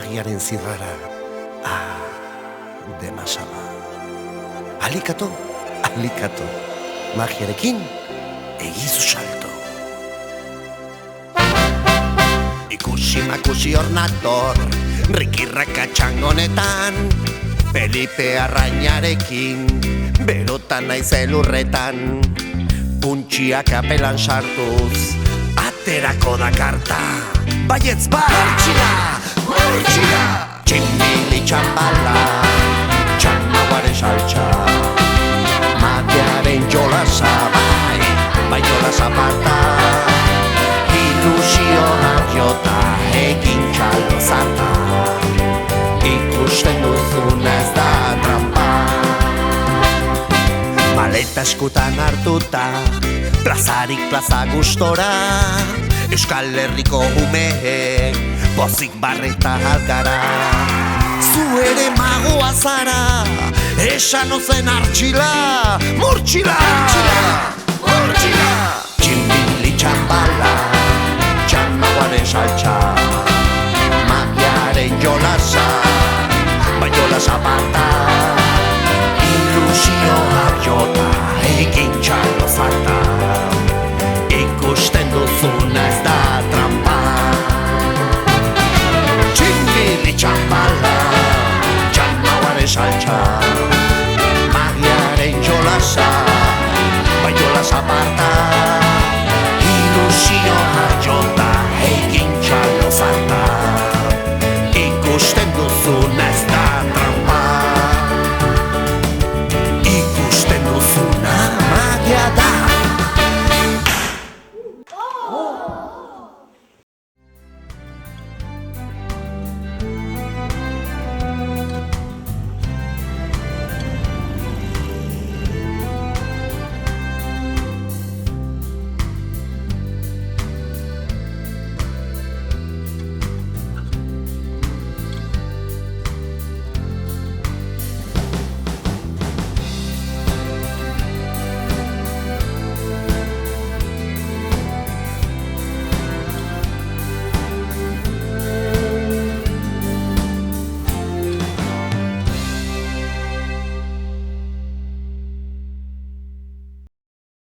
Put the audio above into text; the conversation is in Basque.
magiaren zirrara. Demasala. Alikato, magiarekin egizu salto. Ikusi makusi hor nator, rikirraka txangonetan, Felipe Arrainarekin, berotan naiz elurretan, puntxiak apelan sartuz, aterako da karta, baietz mortxila, tximbili txambala, txanauaren saltxa, matearen jolasa, bai jolasa parta, ilusioa jota egin txalo zarta, ikusten duzuna ez da trampa. Maleta eskutan hartuta, plazarik plaza gustora, Euskal Herriko umeek pozik barreta alkara. Zu ere magoa zara, esan ozen artxila, mortxila, tximbili txambala, txanauaren saltxa, magiaren jolasa, bai jolasa parta, ilusioa